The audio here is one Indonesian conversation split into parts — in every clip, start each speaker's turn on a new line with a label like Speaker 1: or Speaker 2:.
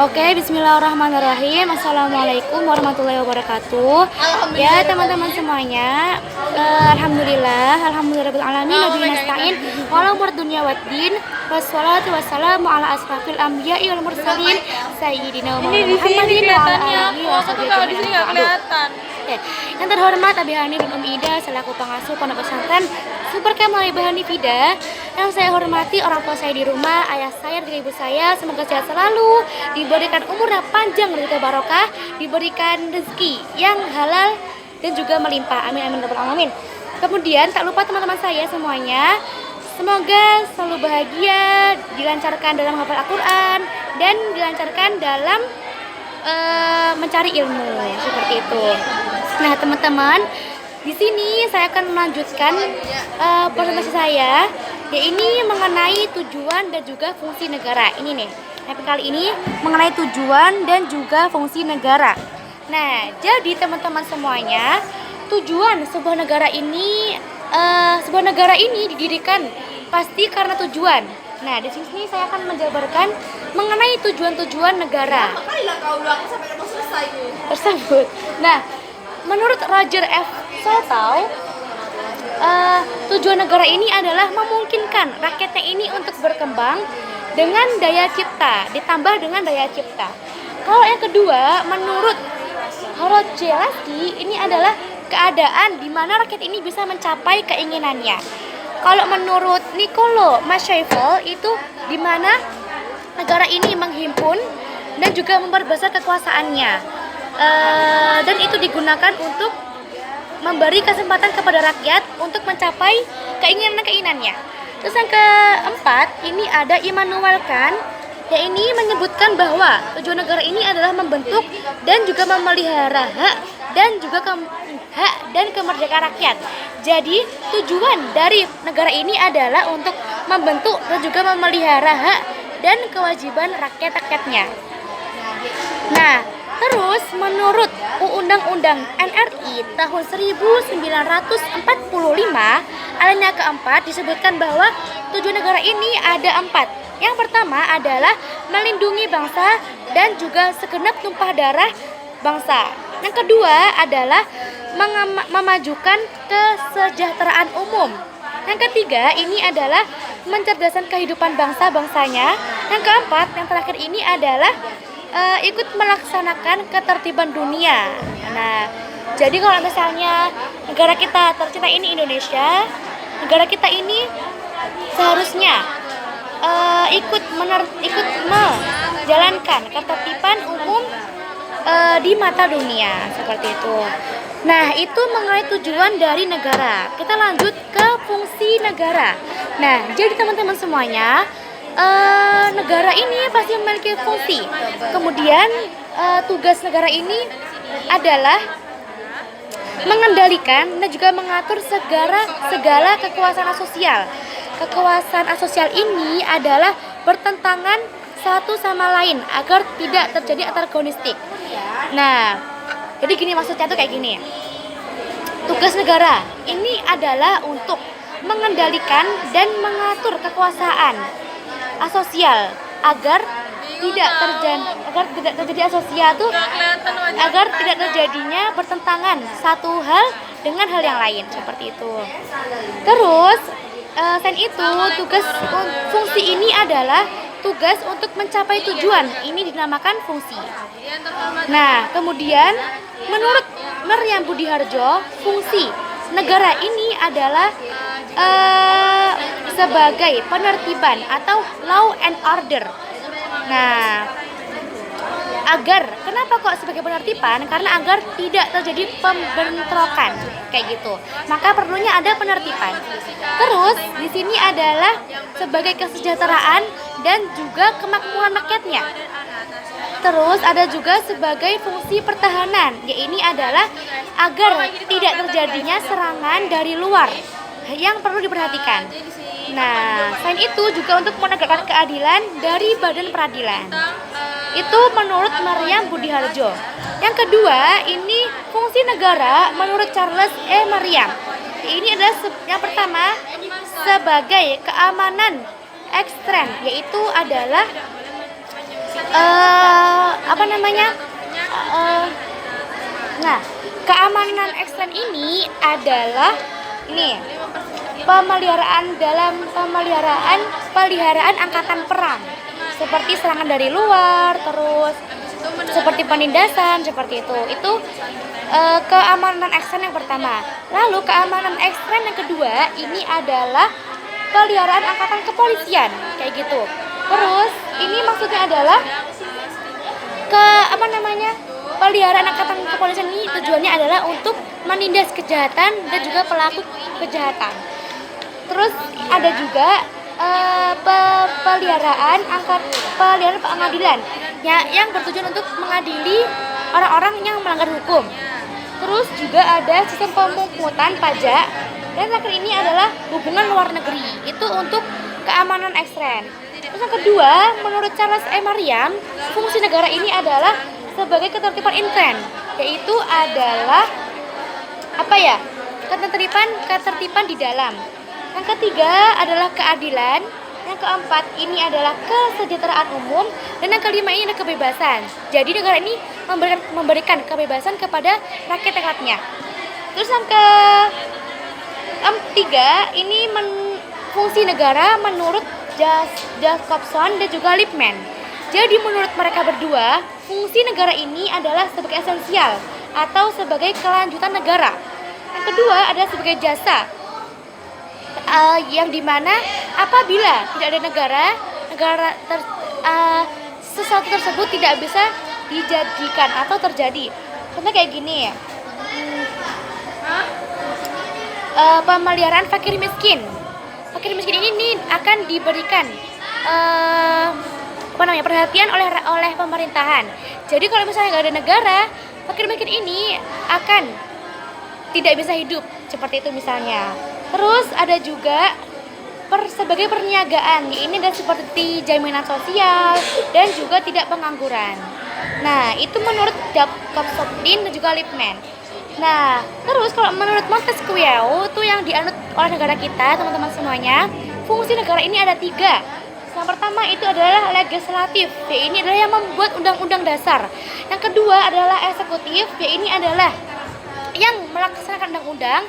Speaker 1: Oke, bismillahirrahmanirrahim. Assalamualaikum warahmatullahi wabarakatuh. Ya, teman-teman semuanya. Alhamdulillahirabbil alamin wa bihi nasta'in wa umur dunya waddin. Wassalatu wassalamu ala asrafil anbiya'i wal mursalin sayyidina Muhammadin wa ala alihi
Speaker 2: kelihatan.
Speaker 1: Oke, yang terhormat Abi Hani bin Ida selaku pengasuh pondok pesantren Super Kamal Ibu Hanifida. Yang saya hormati orang tua saya di rumah, ayah saya dan ibu saya, semoga sehat selalu, diberikan umur yang panjang dan juga barokah, diberikan rezeki yang halal dan juga melimpah. Amin amin rabbal alamin. Kemudian tak lupa teman-teman saya semuanya, semoga selalu bahagia, dilancarkan dalam hafal Al-Qur'an dan dilancarkan dalam mencari ilmu seperti itu. Nah, teman-teman, di sini saya akan melanjutkan presentasi saya, yaitu mengenai tujuan dan juga fungsi negara. Ini nih, kali ini mengenai tujuan dan juga fungsi negara. Nah, jadi teman-teman semuanya, tujuan sebuah negara ini didirikan pasti karena tujuan. Nah, di sini saya akan menjabarkan mengenai tujuan-tujuan negara tersebut. Nah, menurut Roger F. Saltau, tujuan negara ini adalah memungkinkan rakyatnya ini untuk berkembang dengan daya cipta, ditambah dengan daya cipta. Kalau yang kedua, menurut Horowitz, ini adalah keadaan di mana rakyat ini bisa mencapai keinginannya. Kalau menurut Niccolo Machiavelli, itu di mana negara ini menghimpun dan juga memperbesar kekuasaannya, dan itu digunakan untuk memberi kesempatan kepada rakyat untuk mencapai keinginan-keinginannya. Terus yang keempat, ini ada Immanuel Kant, yang ini menyebutkan bahwa tujuan negara ini adalah membentuk dan juga memelihara hak dan juga hak dan kemerdekaan rakyat. Jadi tujuan dari negara ini adalah untuk membentuk dan juga memelihara hak dan kewajiban rakyat-rakyatnya. Nah, terus menurut Undang-Undang NRI tahun 1945 alinea keempat disebutkan bahwa tujuan negara ini ada 4. Yang pertama adalah melindungi bangsa dan juga segenap tumpah darah bangsa. Yang kedua adalah memajukan kesejahteraan umum. Yang ketiga ini adalah mencerdaskan kehidupan bangsa-bangsanya. Yang keempat, yang terakhir ini adalah ikut melaksanakan ketertiban dunia. Nah, jadi kalau misalnya negara kita tercinta ini Indonesia, negara kita ini seharusnya ikut menjalankan ketertiban umum di mata dunia seperti itu. Nah, itu mengenai tujuan dari negara. Kita lanjut ke fungsi negara. Nah, jadi teman-teman semuanya, negara ini pasti memiliki fungsi. Kemudian tugas negara ini adalah mengendalikan dan juga mengatur segala kekuasaan sosial. Kekuasaan sosial ini adalah bertentangan satu sama lain agar tidak terjadi antagonistik. Nah, jadi gini, maksudnya tuh kayak gini. Tugas negara ini adalah untuk mengendalikan dan mengatur kekuasaan sosial agar tidak terjadi asosial tuh, agar tidak terjadinya pertentangan satu hal dengan hal yang lain seperti itu. Terus selain itu, fungsi ini adalah tugas untuk mencapai tujuan. Ini dinamakan fungsi. Nah, kemudian menurut Meriam Budiharjo, fungsi negara ini adalah sebagai penertiban atau law and order. Nah, kenapa kok sebagai penertiban? Karena agar tidak terjadi pembentrokan kayak gitu. Maka perlunya ada penertiban. Terus di sini adalah sebagai kesejahteraan dan juga kemakmuran rakyatnya. Terus ada juga sebagai fungsi pertahanan, yaitu adalah agar tidak terjadinya serangan dari luar yang perlu diperhatikan. Nah, selain itu juga untuk menegakkan keadilan dari badan peradilan. Itu menurut Meriam Budiharjo. Yang kedua, ini fungsi negara menurut Charles E. Meriam. Ini adalah yang pertama sebagai keamanan ekstrem, yaitu adalah apa namanya? Nah, keamanan ekstern ini adalah ini pemeliharaan angkatan perang seperti serangan dari luar, terus seperti penindasan seperti itu. Itu keamanan ekstern yang pertama. Lalu keamanan ekstern yang kedua ini adalah peliharaan angkatan kepolisian kayak gitu. Terus ini maksudnya adalah peliharaan angkatan kepolisian ini tujuannya adalah untuk menindas kejahatan dan juga pelaku kejahatan. Terus ada juga peliharaan pengadilan yang bertujuan untuk mengadili orang-orang yang melanggar hukum. Terus juga ada sistem pemungutan pajak, dan terakhir ini adalah hubungan luar negeri. Itu untuk keamanan ekstern. Terus yang kedua, menurut Charles E. Merriam, fungsi negara ini adalah sebagai ketertiban intern, yaitu adalah ketertiban di dalam. Yang ketiga adalah keadilan. Yang keempat ini adalah kesejahteraan umum, dan yang kelima ini adalah kebebasan. Jadi negara ini memberikan kebebasan kepada rakyat-rakyatnya. Terus yang ketiga ini fungsi negara menurut Jacobson dan juga Lippmann. Jadi menurut mereka berdua, fungsi negara ini adalah sebagai esensial atau sebagai kelanjutan negara. Yang kedua adalah sebagai jasa, yang dimana apabila tidak ada sesuatu tersebut tidak bisa dijadikan atau terjadi. Contohnya kayak gini ya, pemeliharaan fakir miskin. Fakir miskin ini akan diberikan perhatian oleh pemerintahan. Jadi kalau misalnya nggak ada negara, fakir miskin ini akan tidak bisa hidup seperti itu misalnya. Terus ada juga sebagai perniagaan, ini adalah seperti jaminan sosial dan juga tidak pengangguran. Nah, itu menurut Jacobson dan juga Lippmann. Nah, terus kalau menurut Montesquieu itu yang dianut oleh negara kita, teman-teman semuanya, fungsi negara ini ada 3. Yang pertama itu adalah legislatif, ini adalah yang membuat undang-undang dasar. Yang kedua adalah eksekutif, ini adalah yang melaksanakan undang-undang.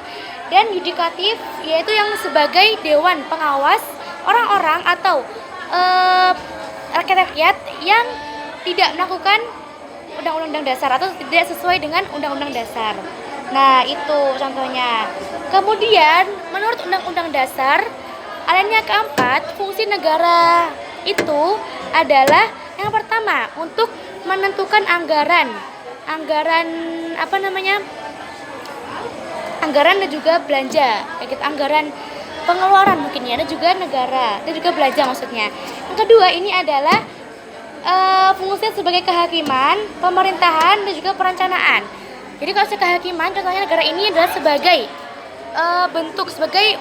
Speaker 1: Dan yudikatif, yaitu yang sebagai dewan pengawas orang-orang atau rakyat-rakyat yang tidak melakukan undang-undang dasar atau tidak sesuai dengan undang-undang dasar. Nah, itu contohnya. Kemudian menurut undang-undang dasar, alinea keempat, fungsi negara itu adalah yang pertama untuk menentukan anggaran dan juga belanja, kayak gitu, anggaran pengeluaran mungkin ya, dan juga negara dan juga belanja maksudnya. Yang kedua ini adalah fungsinya sebagai kehakiman, pemerintahan dan juga perencanaan. Jadi kalau kehakiman, contohnya negara ini adalah sebagai bentuk sebagai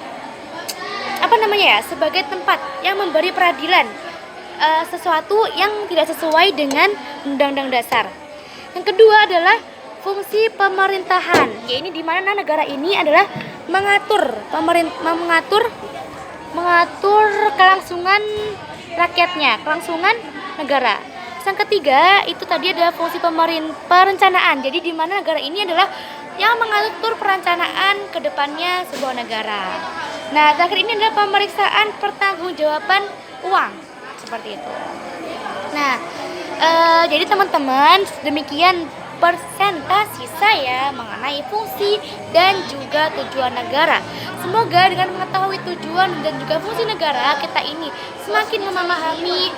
Speaker 1: sebagai tempat yang memberi peradilan sesuatu yang tidak sesuai dengan undang-undang dasar. Yang kedua adalah fungsi pemerintahan, yaitu di mana negara ini adalah mengatur kelangsungan rakyatnya, kelangsungan negara. Yang ketiga itu tadi adalah fungsi perencanaan, jadi di mana negara ini adalah yang mengatur perencanaan ke depannya sebuah negara. Nah, terakhir ini adalah pemeriksaan pertanggungjawaban uang, seperti itu. Nah, jadi teman-teman, demikian presentasi saya mengenai fungsi dan juga tujuan negara. Semoga dengan mengetahui tujuan dan juga fungsi negara, kita ini semakin memahami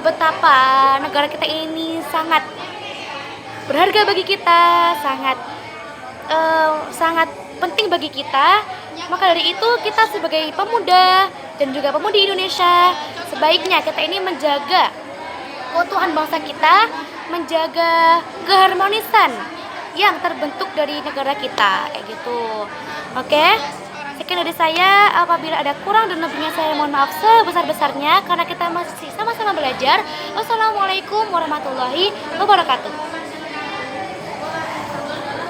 Speaker 1: betapa negara kita ini sangat berharga bagi kita, sangat penting bagi kita. Maka dari itu kita sebagai pemuda dan juga pemudi Indonesia, sebaiknya kita ini menjaga keutuhan bangsa kita, menjaga keharmonisan yang terbentuk dari negara kita, kayak gitu. Oke, sekian dari saya. Apabila ada kurang dan lebihnya saya mohon maaf sebesar-besarnya, karena kita masih sama-sama belajar. Wassalamualaikum warahmatullahi wabarakatuh.